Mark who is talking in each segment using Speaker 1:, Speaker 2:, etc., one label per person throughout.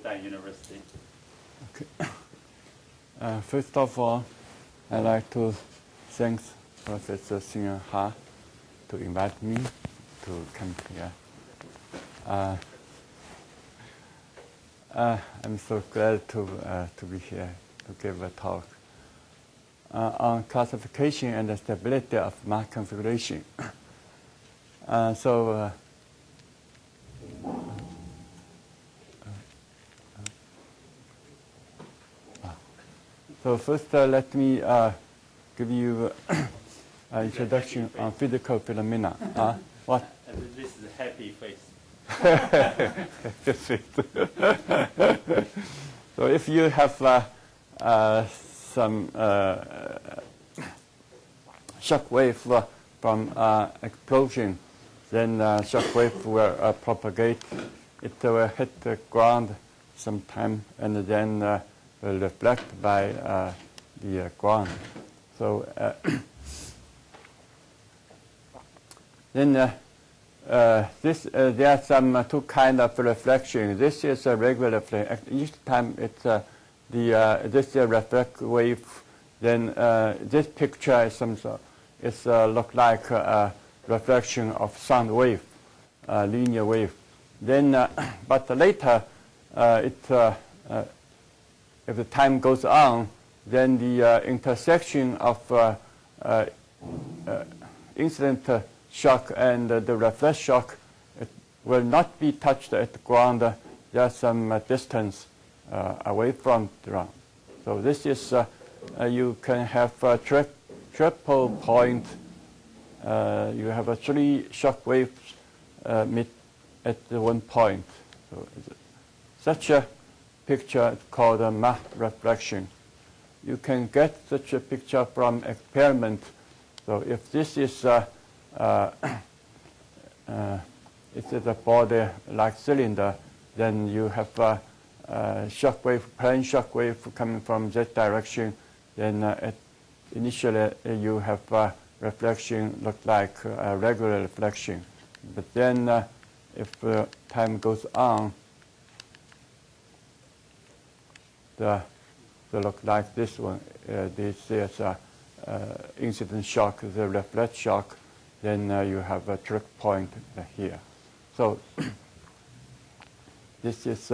Speaker 1: Fudan University.
Speaker 2: Okay. First of all, I'd like to thank Professor Singh Ha to invite me to come here. I'm so glad to be here to give a talk on classification and the stability of Mach configuration. So first, let me give you an introduction on physical phenomena. What?
Speaker 1: This is a happy face.
Speaker 2: So if you have some shock wave from explosion, then shock wave will propagate. It will hit the ground sometime, and then will reflect by the ground. So then there are some two kinds of reflection. This is a regular reflection. Each time it's this reflect wave, then this picture is look like a reflection of sound wave, linear wave. Then, but later, if the time goes on, then the intersection of incident shock and the reflex shock will not be touched at the ground. There's some distance away from the ground. So this is, you can have a triple point. You have 3 shock waves meet at one point. So such a picture is called a Mach reflection. You can get such a picture from experiment. So if this is it is a body like cylinder, then you have a shock wave, plane shock wave coming from that direction. Then initially you have a reflection look like a regular reflection. But then if time goes on, they look like this one. This is incident shock, the reflex shock. Then you have a trick point here. So this is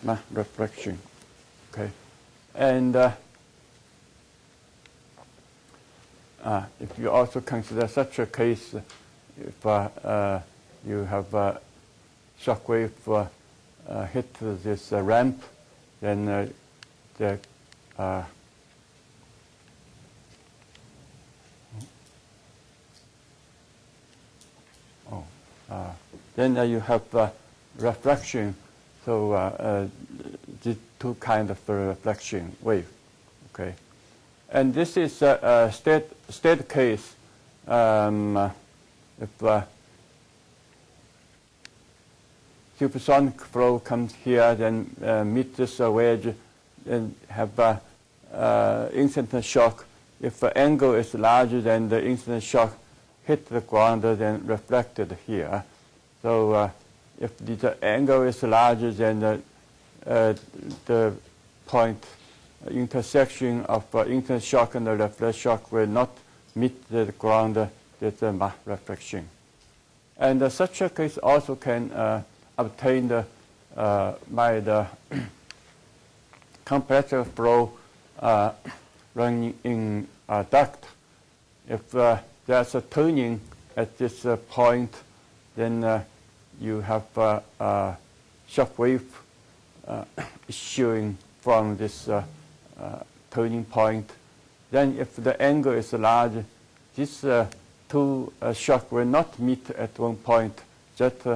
Speaker 2: Mach reflection. Okay, and if you also consider such a case, if you have a shock wave hit this ramp, then then you have reflection. So the two kinds of reflection wave. Okay, and this is a state case. If supersonic flow comes here, then meet this wedge, and have incident shock. If the angle is larger than the incident shock, hit the ground, then reflected here. So if the angle is larger than the point intersection of incident shock and the reflex shock will not meet the ground, that's a Mach reflection. And such a case also can obtain by the compressor flow running in a duct. If there's a turning at this point, then you have a shock wave issuing from this turning point. Then if the angle is large, this two shock will not meet at one point, just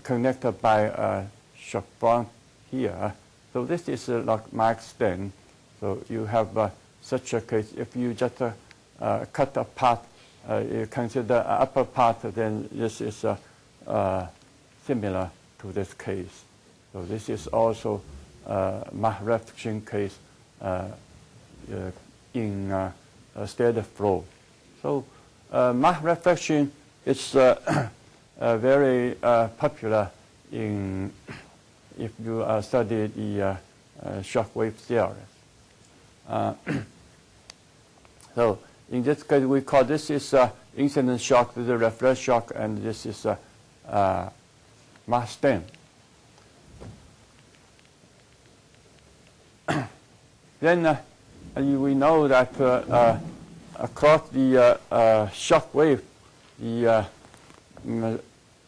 Speaker 2: connected by a shock bond here. So this is like Mach stem. So you have such a case. If you just cut apart, you consider upper part, then this is similar to this case. So this is also Mach reflection case in a steady flow. So Mach reflection is very popular in if you study the shock wave theory. So in this case, we call this is incident shock, this is a reflex shock, and this is Mach stem. Then we know that across the shock wave, the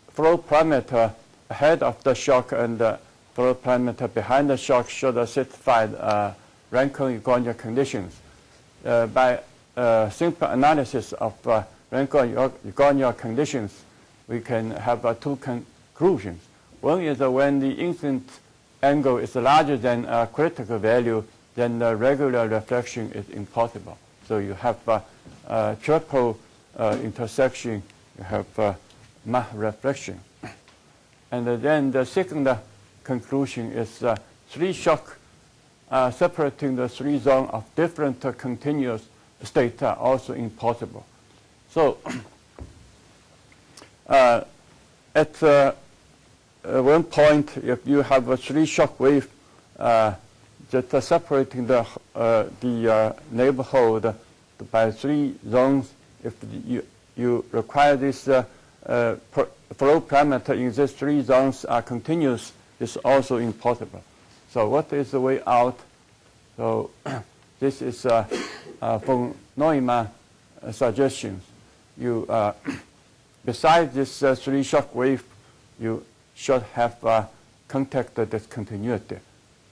Speaker 2: flow parameter ahead of the shock and the flow parameter behind the shock should satisfy Rankine-Lagrange conditions. By simple analysis of Rankine-Lagrange conditions, we can have two conclusions. One is when the incident angle is larger than a critical value, then the regular reflection is impossible. So you have triple intersection, you have Mach reflection. And then the second conclusion is three shock separating the three zones of different continuous states are also impossible. So at one point, if you have a three shock wave just separating the neighborhood by three zones, if you require this flow parameter in these three zones are continuous, it's also impossible. So what is the way out? So this is von Neumann suggestions. You besides this three shock wave, you should have contact discontinuity.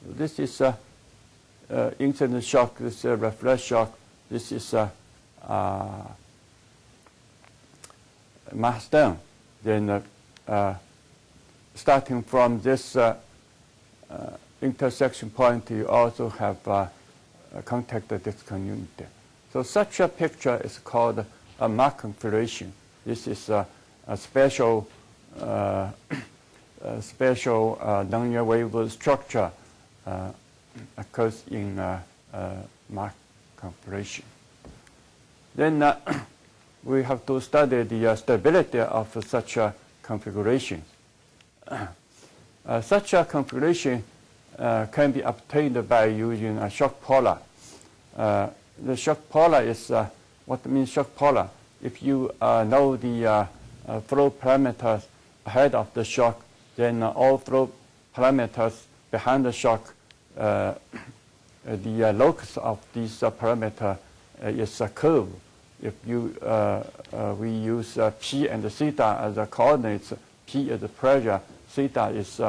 Speaker 2: This is incident shock, this is reflex shock, this is Mach stem. Then starting from this intersection point, you also have contact discontinuity. So such a picture is called a Mach configuration. This is a special linear wave structure occurs in Mach configuration. Then we have to study the stability of such a configuration. Such a configuration can be obtained by using a shock polar. The shock polar is what means shock polar. If you know the flow parameters ahead of the shock, then all flow parameters behind the shock, the locus of this parameter is a curve. If you we use p and theta as the coordinates, p is the pressure, theta is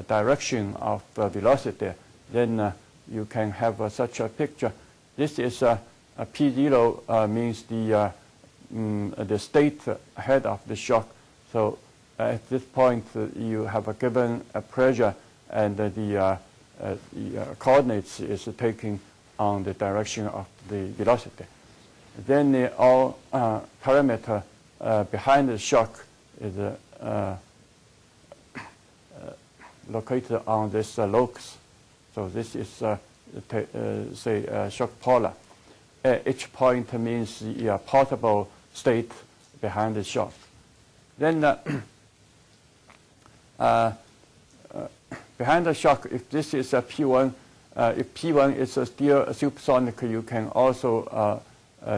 Speaker 2: direction of velocity, then you can have such a picture. This is P0 means the state ahead of the shock. So at this point, you have a given pressure, and the coordinates is taking on the direction of the velocity. Then the all parameter behind the shock is located on this locus. So this is say shock polar. Each point means the possible state behind the shock. Then behind the shock, if this is a P1, if P1 is still supersonic, you can also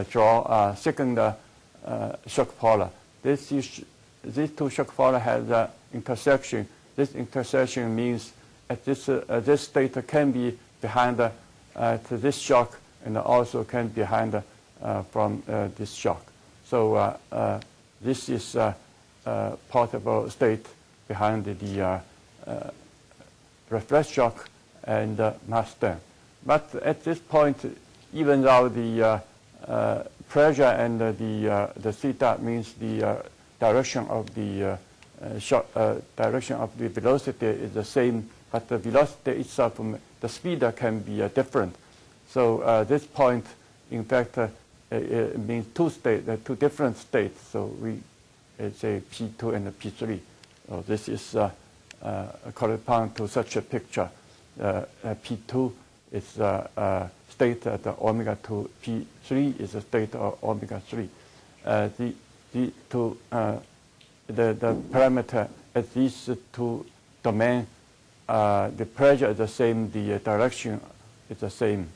Speaker 2: draw a second shock polar. These two shock polar has an intersection. This intersection means at this state can be behind to this shock, and also can be behind from this shock. So this is a possible state behind the reflex shock and Mach stem. But at this point, even though the pressure and the theta means the direction of the direction of the velocity is the same, but the velocity itself, the speed can be different. So this point, in fact, it means two different states. So we say P2 and P3. So this is correspond to such a picture. P2 is a state at omega 2. P3 is a state of omega 3. The parameter at these two domains the pressure is the same, the direction is the same.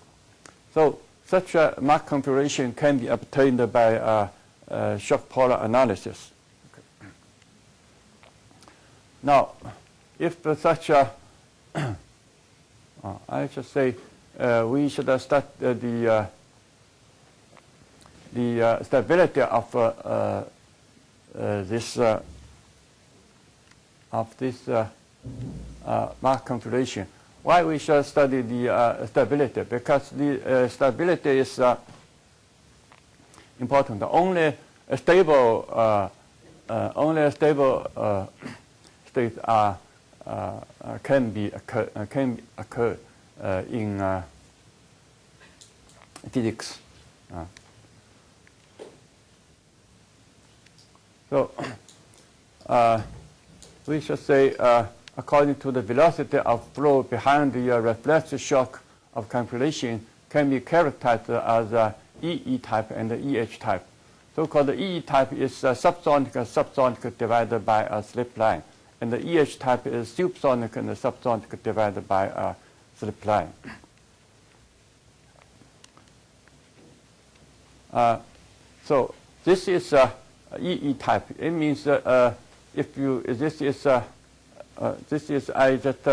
Speaker 2: So such a Mach configuration can be obtained by shock polar analysis. Okay. Now, if such a, I should say, we should start the stability of this Mach configuration. Why we should study the stability? Because the stability is important. Only a stable state can occur in physics. So we should say, according to the velocity of flow behind the reflexive shock of configuration can be characterized as EE type and EH type. So-called EE type is subsonic divided by a slip line, and the EH type is supersonic and subsonic divided by a slip line. So this is EE type. It means if you this is I just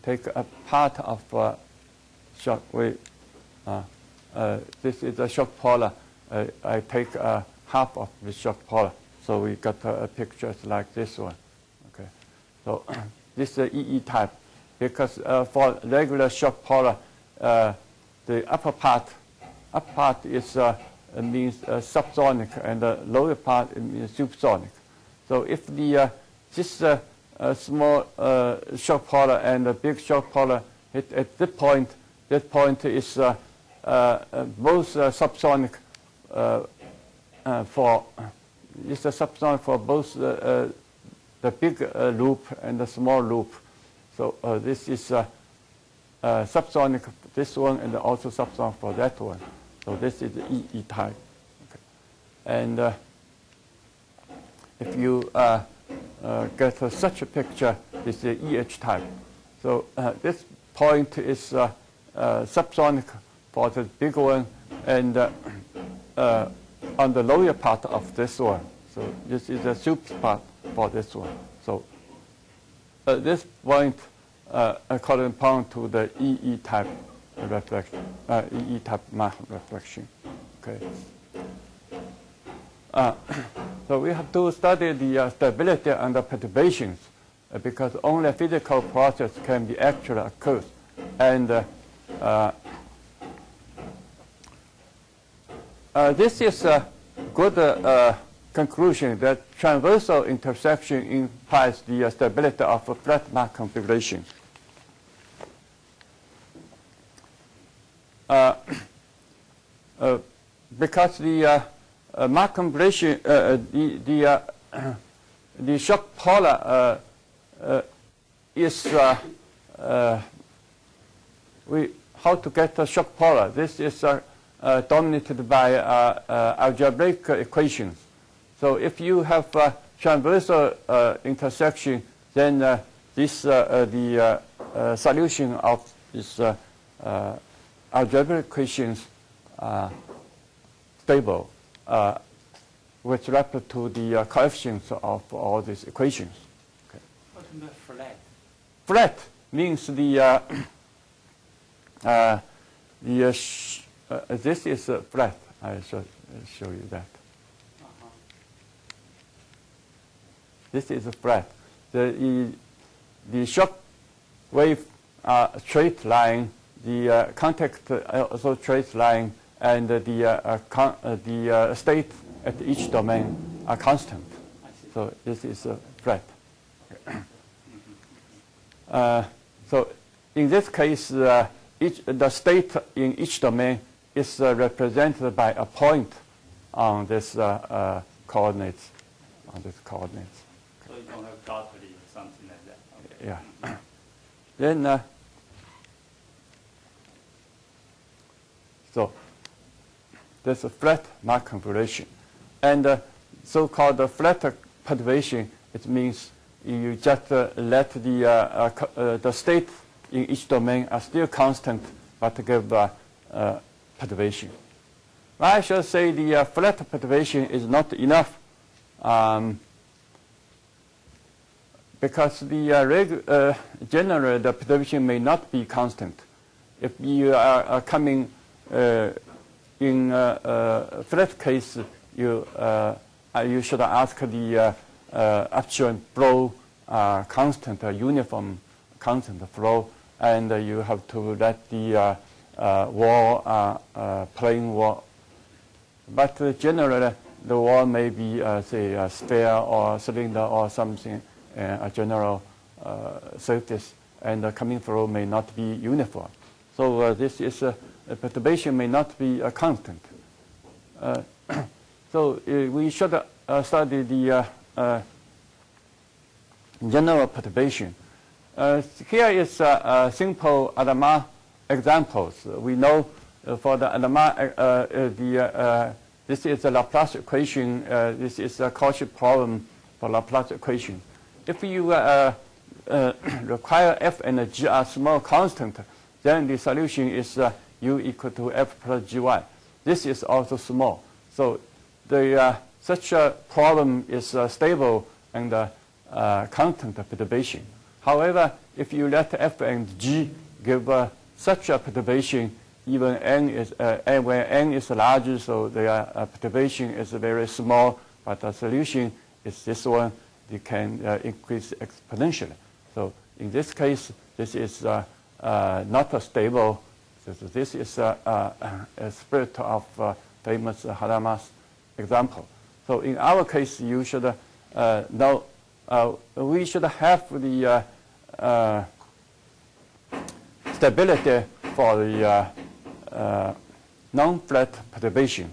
Speaker 2: take a part of shock wave. This is a shock polar. I take half of the shock polar. So we got pictures like this one. Okay. So this is EE type because for regular shock polar, the upper part is means subsonic, and the lower part means supersonic. So if the this small shock polar and the big shock polar hit at this point is both subsonic for it's a subsonic for both the big loop and the small loop. So this is subsonic for this one and also subsonic for that one. So this is the EE type. Okay. And if you get such a picture, this is the EH type. So this point is subsonic for the big one and on the lower part of this one. So this is the super part for this one. So this point corresponds to the EE type reflection, EE type Mach reflection. Okay. So we have to study the stability under perturbations because only a physical process can be actually occurs. And this is a good conclusion that transversal intersection implies the stability of a flat Mach configuration. Because the Mach configuration, the shock polar is how to get the shock polar. This is dominated by algebraic equations. So if you have transversal intersection, then the solution of this algebraic equations are stable with respect to the coefficients of all these equations. Okay.
Speaker 1: What about flat?
Speaker 2: Flat means the this is flat. I shall show you that. This is flat. The shock wave are straight line. The contact also straight line, and the state at each domain are constant. So this is flat. So in this case, the state in each domain is represented by a point on this coordinates. On this coordinates.
Speaker 1: So you don't have dotted something like that. Okay.
Speaker 2: Yeah. Then so there's a flat Mach configuration, and so-called flat perturbation. It means you just let the state in each domain are still constant, but give perturbation. I should say the flat perturbation is not enough because the generally the perturbation may not be constant. If you are coming in flat case, you should ask the upstream flow constant, uniform constant flow, and you have to let the wall, plane wall. But generally, the wall may be, say, a sphere or cylinder or something, a general surface, and the coming flow may not be uniform. So this is perturbation may not be a constant. So we should study the general perturbation. Here is simple Adama examples. We know for the Adama, this is a Laplace equation. This is a Cauchy problem for Laplace equation. If you require f and g are small constant, then the solution is u equal to f plus gy. This is also small. So the such a problem is stable and constant perturbation. However, if you let f and g give such a perturbation, even n is when n is larger, so the perturbation is very small, but the solution is this one. You can increase exponentially. So in this case, this is not a stable. So this is a spirit of famous Hadamard's example. So in our case, you should know we should have the stability for the non-flat perturbation.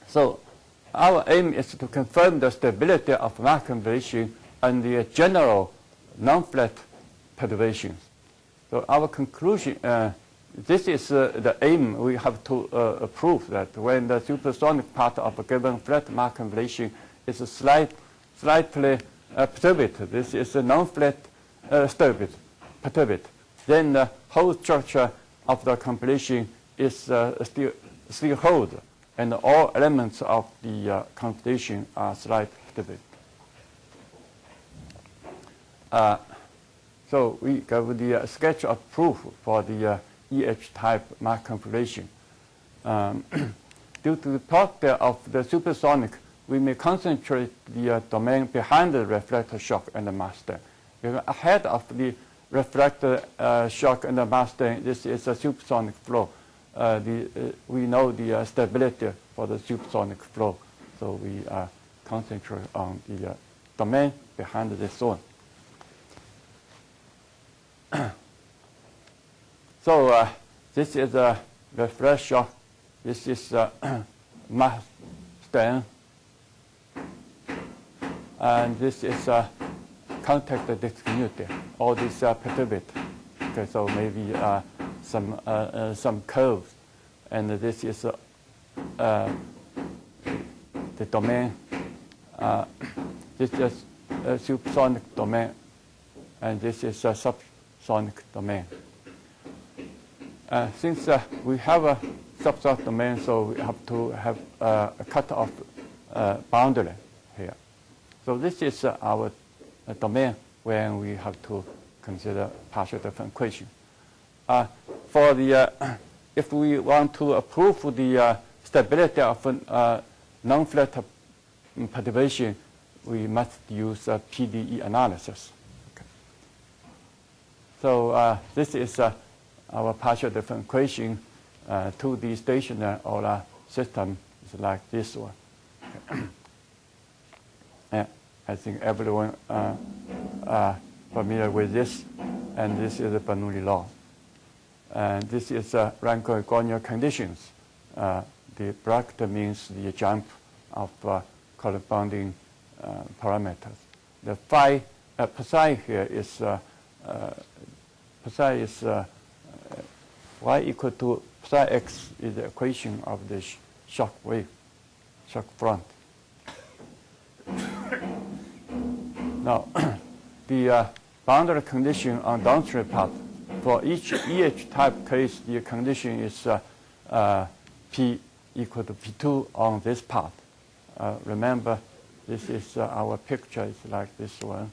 Speaker 2: So our aim is to confirm the stability of Mach configuration and the general non-flat perturbations. So our conclusion, this is the aim. We have to prove that when the supersonic part of a given flat Mach configuration is slightly perturbed, this is a non-flat perturbed, then the whole structure of the compilation is still hold, and all elements of the computation are slightly perturbed. So we give the sketch of proof for the EH-type Mach configuration. Due to the property of the supersonic, we may concentrate the domain behind the reflector shock and the mass stain. Ahead of the reflector shock and the mass stain, this is a supersonic flow. We know the stability for the supersonic flow, so we concentrate on the domain behind this zone. So this is a reflector shock. This is mass stain, and this is contact discontinuity. All these are perturbed. Okay, so maybe some curves, and this is the domain. This is a supersonic domain, and this is a subsonic domain. Since we have a subsonic domain, so we have to have a cutoff boundary here. So this is our domain when we have to consider partial differential equation. For the if we want to prove the stability of non-flat perturbation, we must use PDE analysis. Okay. So this is our partial differential equation. 2D stationary Euler system is like this one. Okay. Yeah, I think everyone familiar with this, and this is the Bernoulli law. And this is Rankin-Gordon conditions. The bracket means the jump of corresponding parameters. The phi psi here is psi is y equal to psi x is the equation of the shock wave, shock front. Now, the boundary condition on downstream part, for each EH type case, the condition is P equal to P2 on this part. Remember, this is our picture. It's like this one.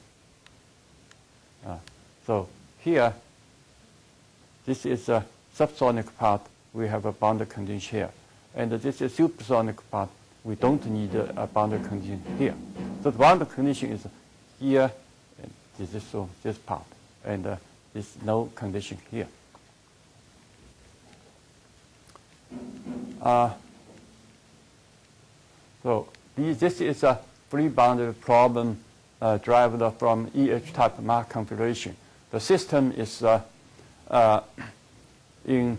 Speaker 2: So here, this is a subsonic part. We have a boundary condition here. And this is supersonic part. We don't need a boundary condition here. So the boundary condition is here, and this part. And there's no condition here. So this is a free boundary problem derived from EH type Mach configuration. The system is in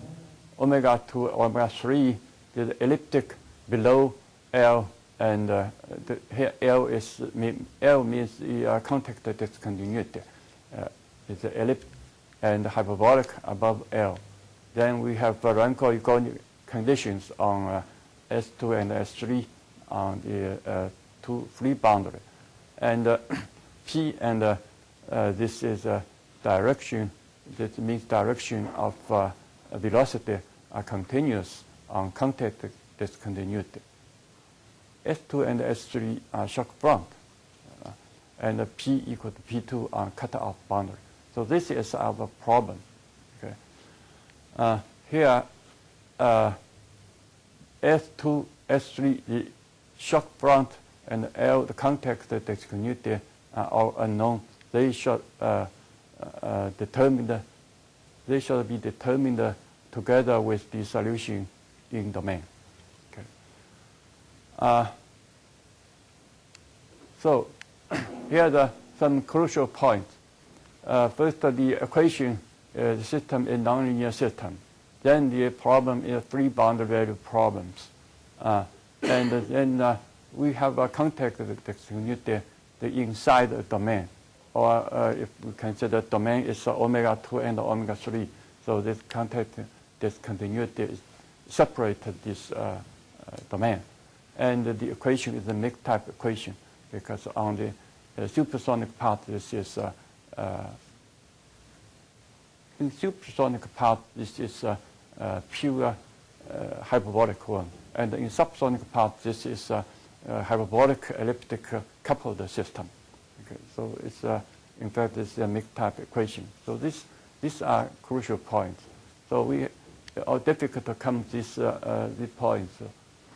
Speaker 2: omega 2, omega 3, the elliptic below L, and here L means the contact discontinuity. It's an elliptic and hyperbolic above L. Then we have Ranko conditions on S2 and S3 on the two free boundary. And P and this is a direction, that means direction of velocity are continuous on contact discontinuity. S2 and S3 are shock front, and P equal to P2 on cut-off boundary. So this is our problem. Okay. Here, S2, S3, the shock front, and L, the contact discontinuity are all unknown. They should They should be determined together with the solution in domain. Okay. So here are some crucial points. First, the equation, the system is nonlinear system. Then the problem is free boundary value problems. And then we have a contact discontinuity inside the domain. Or if we consider domain is omega 2 and omega 3. So this contact discontinuity is separated this domain. And the equation is a mixed type equation, because on the supersonic part, this is in supersonic part, this is pure hyperbolic one. And in subsonic part, this is hyperbolic elliptic coupled system. Okay, so it's in fact it's a mixed type equation. So these are crucial points. So we are difficult to come to these points.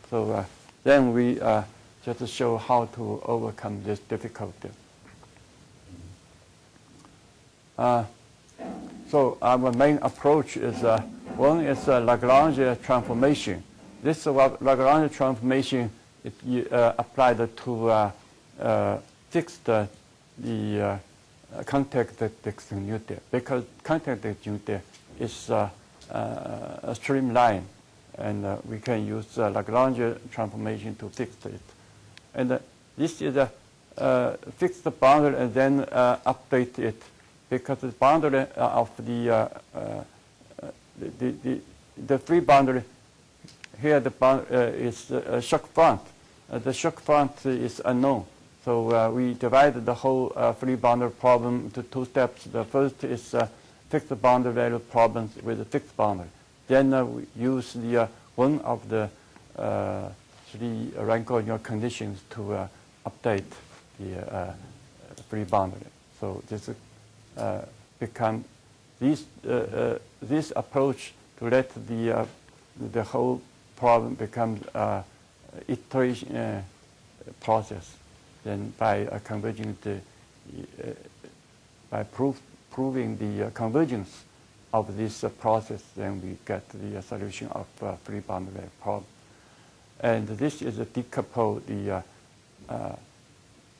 Speaker 2: So then we just show how to overcome this difficulty. So our main approach is one is Lagrange transformation. This Lagrange transformation is applied to fix the contact discontinuity, because contact discontinuity is a streamline, and we can use Lagrange transformation to fix it. And this is a fixed boundary and then update it, because the boundary of the free boundary here, the boundary is shock front. The shock front is unknown. So we divided the whole free boundary problem into two steps. The first is fixed boundary value problems with a fixed boundary. Then we use the one of the three Ranko conditions to update the free boundary. So this become this approach to let the whole problem become iteration process. Then by converging by proving the convergence of this process, then we get the solution of free boundary problem. And this is a decouple the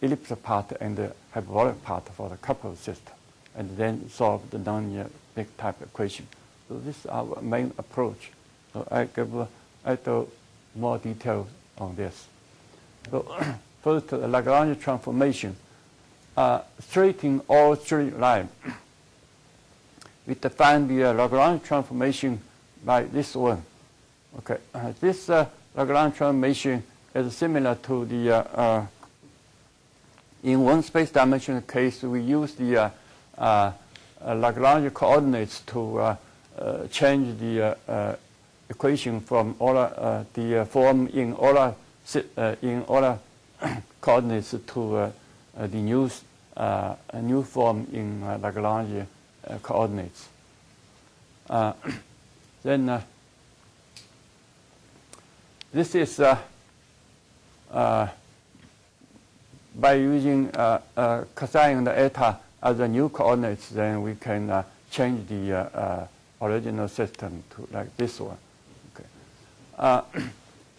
Speaker 2: ellipse part and the hyperbolic part for the coupled system, and then solve the nonlinear mixed type equation. So this is our main approach. So I do more details on this. So first, the Lagrange transformation, straightening all straight line. We define the Lagrange transformation by this one. Okay, this Lagrange transformation is similar to the in one space-dimensional case, we use the Lagrange coordinates to change the equation from the form in all coordinates to the new form in Lagrange coordinates. Then this is by using cosine and eta as the new coordinates, then we can change the original system to like this one. Okay.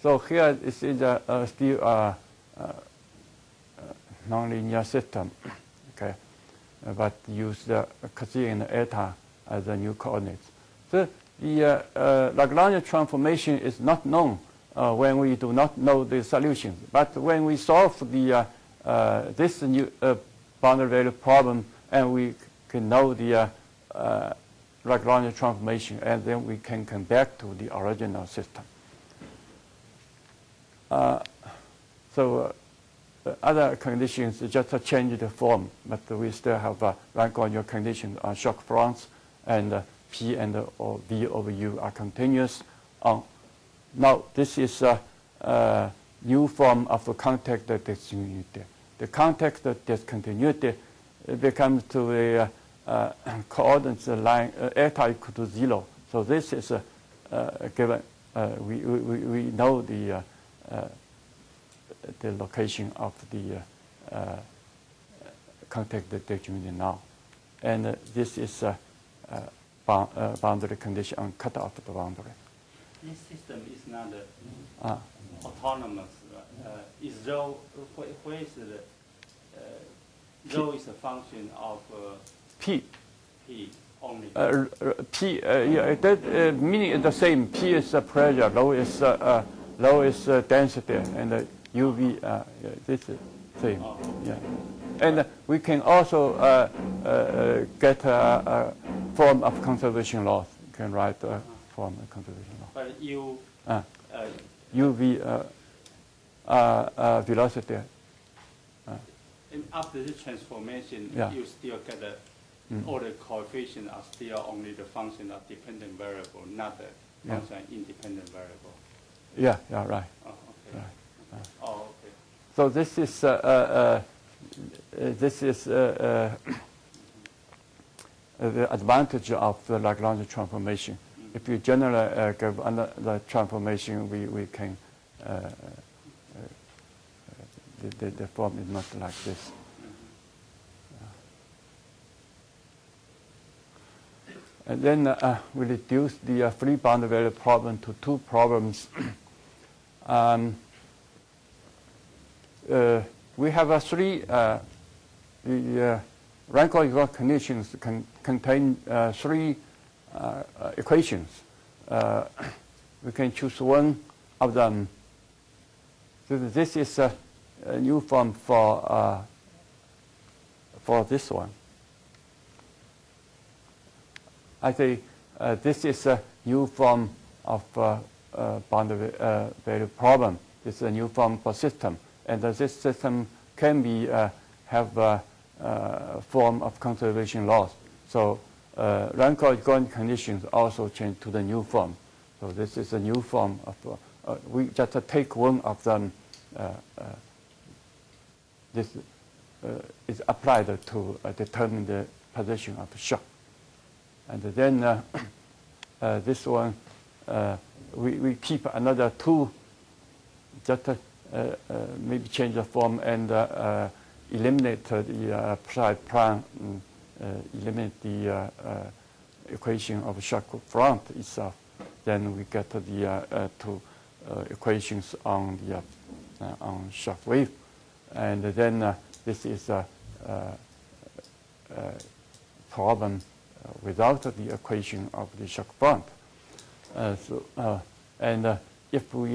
Speaker 2: So here this is still a nonlinear system, okay, but use the cosine and eta as the new coordinates. So the Lagrange transformation is not known when we do not know the solutions. But when we solve the this new boundary value problem, and we can know the Lagrange transformation, and then we can come back to the original system. So other conditions just change the form, but we still have Lagrange conditions on shock fronts, and P and V over U are continuous. Now this is a new form of the contact discontinuity. The contact discontinuity becomes to a coordinates line eta equal to 0. So this is given. We know the location of the contact discontinuity now, and this is boundary condition on cutoff the boundary.
Speaker 1: This system is not autonomous. Is rho, where is the rho is a function of
Speaker 2: P.
Speaker 1: P only.
Speaker 2: P, yeah, that meaning is the same. P is pressure, rho is density, and UV. Yeah, this is same.
Speaker 1: Oh, okay.
Speaker 2: Yeah, and we can also get a form of conservation loss. You can write a form of conservation loss.
Speaker 1: But you
Speaker 2: UV velocity.
Speaker 1: And after the transformation,
Speaker 2: Yeah.
Speaker 1: you still get all the coefficients are still only the function of dependent variable, not the function of independent variable.
Speaker 2: Yeah, right.
Speaker 1: Oh, okay.
Speaker 2: Right.
Speaker 1: Oh, okay.
Speaker 2: So this is the advantage of the Lagrange transformation. If you generally give under the transformation, we can the form is not like this. And then we reduce the free boundary value problem to two problems. We have three. The Rank-equal conditions contain three equations. We can choose one of them. So this is a new form for this one. I say this is a new form of boundary value problem. This is a new form for system, and this system can be have a form of conservation loss. So Rank-equal conditions also change to the new form. So this is a new form of. We just take one of them. This is applied to determine the position of the shock. And then this one, we keep another two, just maybe change the form and eliminate the psi prime, eliminate the equation of shock front itself. Then we get the two equations on the on shock wave, and then this is a problem without the equation of the shock front. If we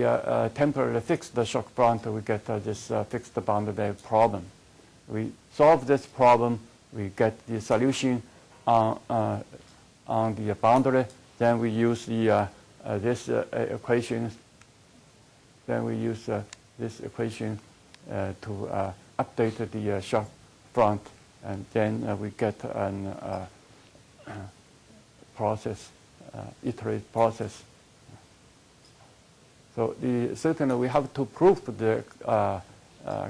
Speaker 2: temporarily fix the shock front, we get this fixed boundary value problem. We solve this problem, we get the solution on the boundary. Then we use the this equations then we use this equation to update the shock front, and then we get an process, iterate process. So certainly we have to prove the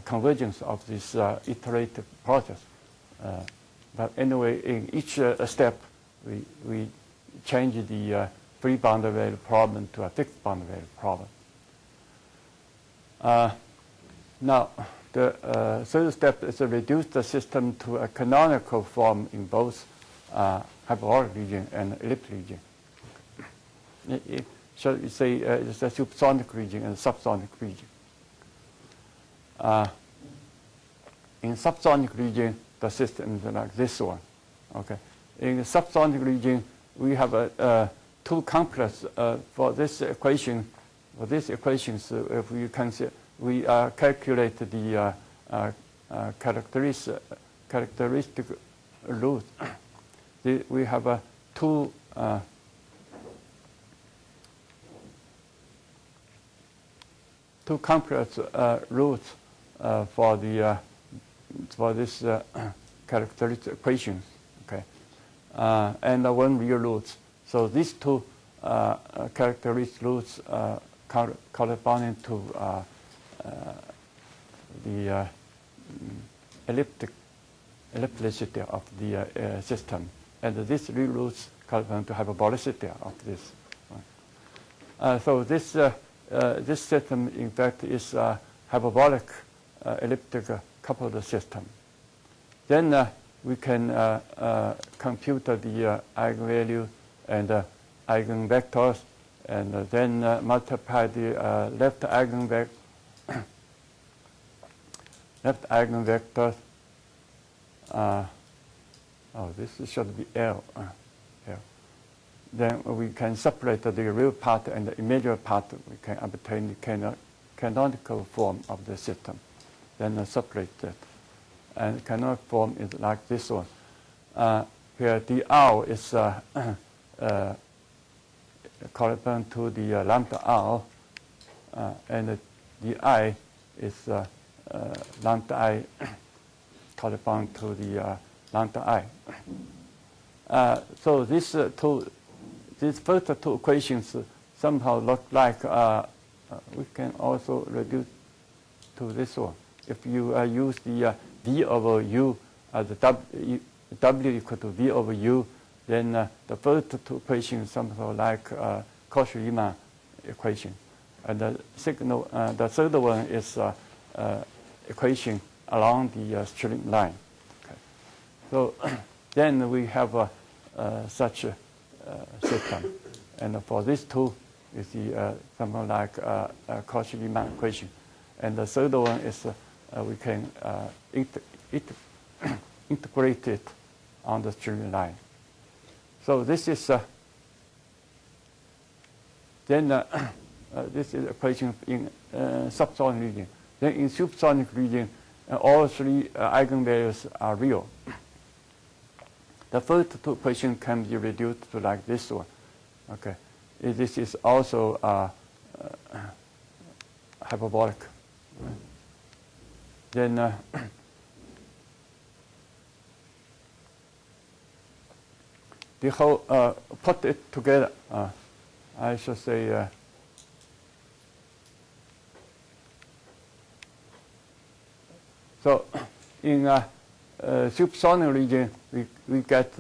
Speaker 2: convergence of this iterative process. But anyway, in each step, we change the free boundary value problem to a fixed boundary value problem. Now, the third step is to reduce the system to a canonical form in both hyperbolic region and elliptic region. Shall we say it's a supersonic region and subsonic region. In subsonic region, the system is like this one. Okay. In the subsonic region, we have two complex for this equation. For this equation, so if we consider, we calculate the characteristic roots. We have two complex roots for the for this characteristic equations, okay, and one real root. So these two characteristic roots corresponding to the ellipticity of the system, and these real roots correspond to hyperbolicity of this. So this this system, in fact, is a hyperbolic elliptic coupled system. Then we can compute the eigenvalue and eigenvectors, and then multiply the left eigenvectors. This should be L. Then we can separate the real part and the imaginary part. We can obtain the canonical form of the system. Then separate that. And canonical form is like this one, where dr is correspond to the lambda r, and di is lambda I correspond to the lambda I. So these first two equations somehow look like we can also reduce to this one. If you use the v over u as w equal to v over u, then the first two equations somehow like Cauchy-Riemann equation, and the third one is equation along the straight line. Okay. So then we have such a system, and for these two is the something like Cauchy-Riemann equation, and the third one is we can integrate it on the straight line. So this is then this is equation in subsonic region. Then in supersonic region, all three eigenvalues are real. The first two equations can be reduced to like this one. Okay, this is also hyperbolic. Then the whole put it together. I should say. So in supersonic region, we get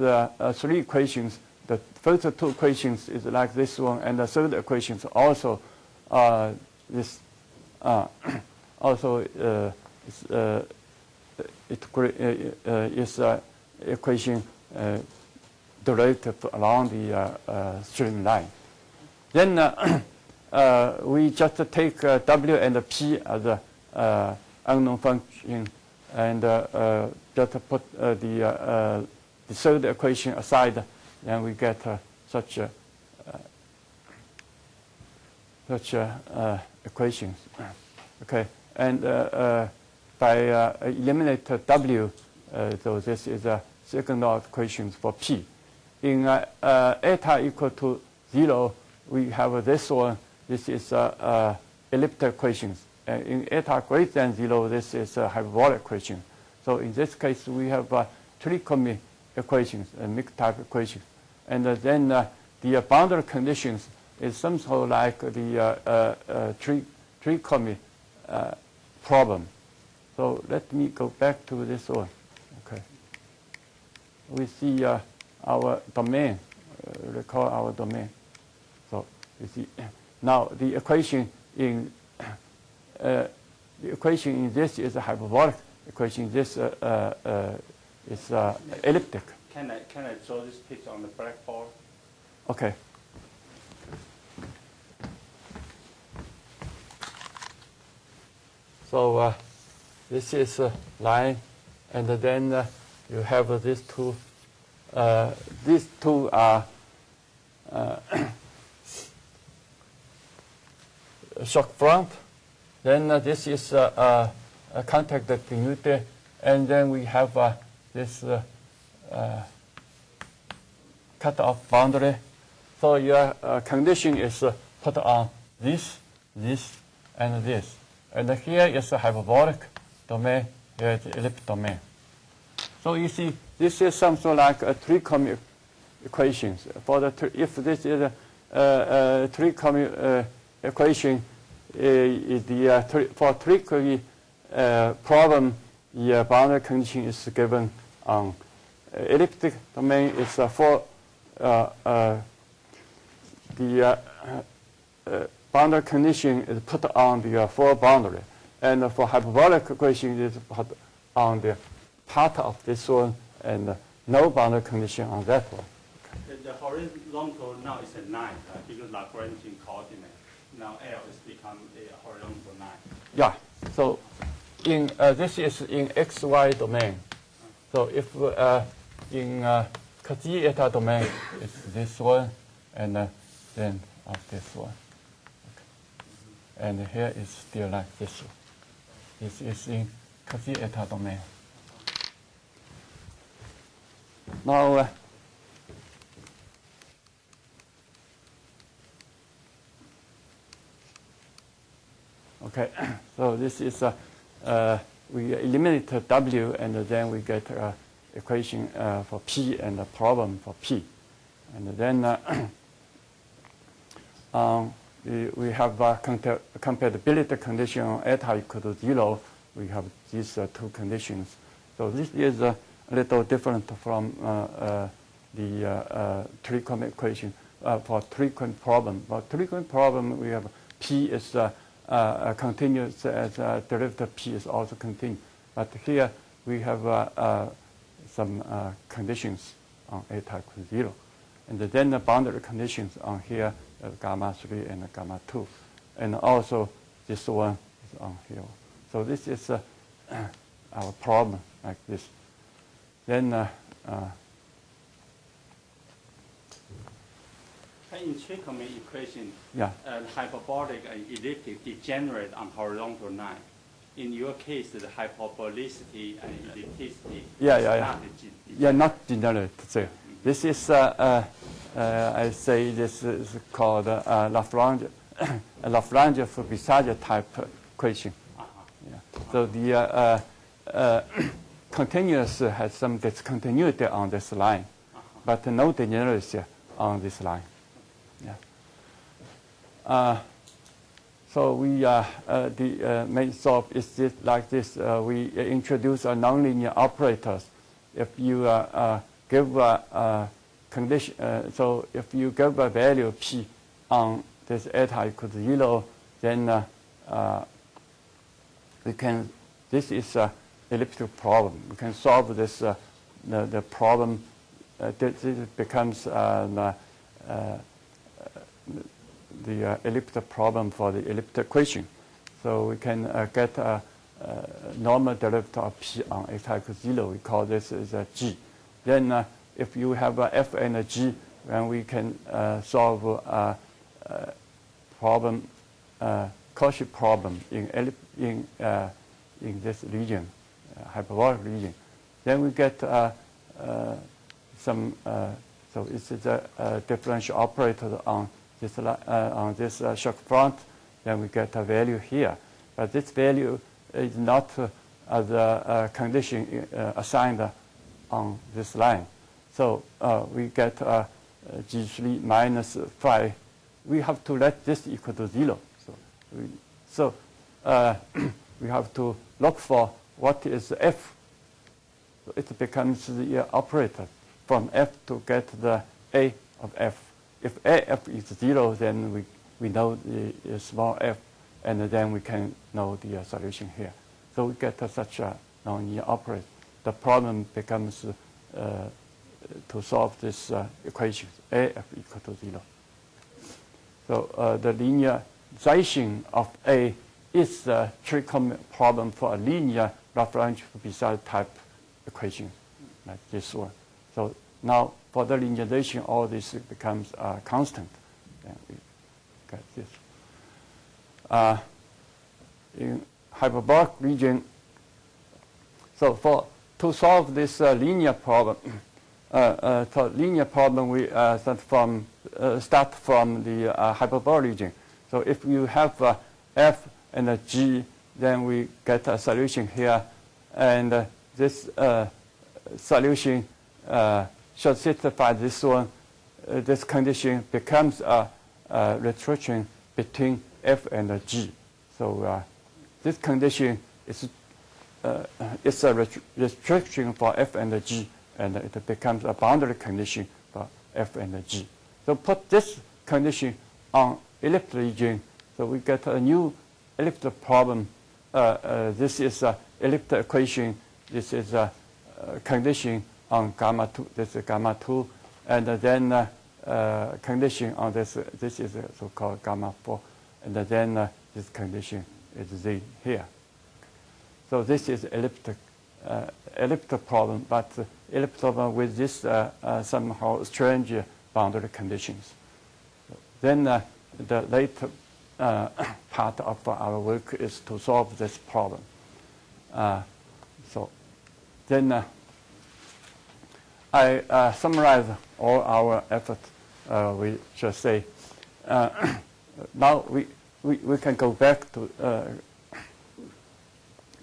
Speaker 2: three equations. The first two equations is like this one, and the third equation is also this. Also, is equation derivative along the stream line. Then we just take w and p as a unknown function, and just put the third equation aside, then we get such equations. Okay, and by eliminate w, so this is a second order equation for p. In eta equal to 0, we have this one. This is elliptic equations. In eta greater than 0, this is a hyperbolic equation. So in this case, we have trichotomy equations, mixed type equations. And then the boundary conditions is somehow like the trichotomy problem. So let me go back to this one. Okay. We see our domain. Recall our domain. So you see now the equation in this is a hyperbolic equation. This is elliptic.
Speaker 1: Can I draw this picture on the blackboard?
Speaker 2: Okay. So this is a line, and then you have these two. These two are shock front. Then this is a contact continuity, and then we have this cut-off boundary. So your condition is put on this, and this. And here is a hyperbolic domain, here is the elliptic domain. So you see, this is something like a trichotomy equations. For the if this is a trichotomy equation, for trichotomy problem, the boundary condition is given on elliptic domain is for the boundary condition is put on the full boundary, and for hyperbolic equation is put on the part of this one, and no boundary condition on that one.
Speaker 1: The horizontal now is a 9, because Lagrange coordinate. Now L is become a horizontal 9.
Speaker 2: Yeah. So in this is in XY domain. So if in Kazi eta domain, it's this one, and then of this one. Okay. And here is still like this one. This is in Kazi eta domain. Now, okay, so this is we eliminate W, and then we get equation for P and a problem for P, and then we have compatibility condition on eta equal to 0. We have these two conditions. So this is a little different from the trichotomy equation for trichotomy problem. For trichotomy problem, we have P is continuous as derivative P is also continuous. But here we have some conditions on eta equals 0. And then the boundary conditions on here, gamma 3 and gamma 2. And also this one is on here. So this is our problem like this. Then
Speaker 1: in trichotomy equation,
Speaker 2: yeah.
Speaker 1: Hyperbolic and elliptic degenerate on horizontal 9. In your case, the hyperbolicity and ellipticity
Speaker 2: not degenerate. So this is I say this is called Lagrange Lagrange type equation. Yeah. So the continuous has some discontinuity on this line, but no degeneracy on this line. Yeah. So we the main solve is this, like this. We introduce a nonlinear operators. If you give a condition, so if you give a value P on this eta equal to 0, then we can. This is a elliptic problem. We can solve this the problem. This becomes the elliptic problem for the elliptic equation. So we can get a normal derivative of P on eta equals 0. We call this as a G. Then if you have a F and a G, then we can solve a problem, Cauchy problem in this region, hyperbolic region. Then we get some. So it's a differential operator on this shock front, then we get a value here. But this value is not the condition assigned on this line. So we get G3 minus 5. We have to let this equal to 0. So we have to look for what is F. So it becomes the operator from F to get the A of F. If AF is 0, then we know the small f, and then we can know the solution here. So we get such a nonlinear operator. The problem becomes to solve this equation, AF equal to 0. So the linearization of A is a trick problem for a linear Lagrange-Beside type equation, like this one. So now for the linearization, all this becomes constant. Then we get this. In hyperbolic region, so to solve this linear problem, we start from the hyperbolic region. So if you have F and a G, then we get a solution here, and this solution should satisfy this one. This condition becomes a restriction between F and G. So this condition is a restriction for F and G, and it becomes a boundary condition for F and G. So put this condition on elliptic region, so we get a new elliptic problem. This is an elliptic equation. This is a condition on gamma 2. This is gamma 2, and then condition on this. This is a so-called gamma 4, and then this condition is Z here. So this is elliptic problem, but elliptic problem with this somehow strange boundary conditions. Then the later part of our work is to solve this problem. So then I summarize all our efforts. We should say now we can go back to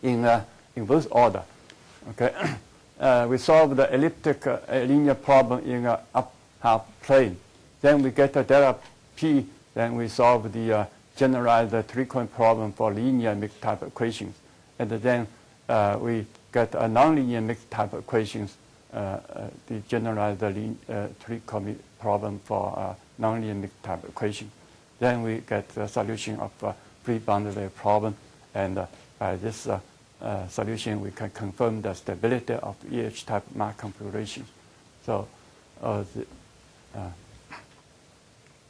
Speaker 2: in this order. Okay, we solve the elliptic linear problem in an up half plane. Then we get a delta P. Then we solve the generalized three-point problem for linear mixed type equations, and then we get a nonlinear mixed type equations. The generalized three-point problem for nonlinear mixed type equation. Then we get the solution of free boundary problem, and by this solution we can confirm the stability of EH type Mach configuration. So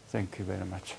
Speaker 2: thank you very much.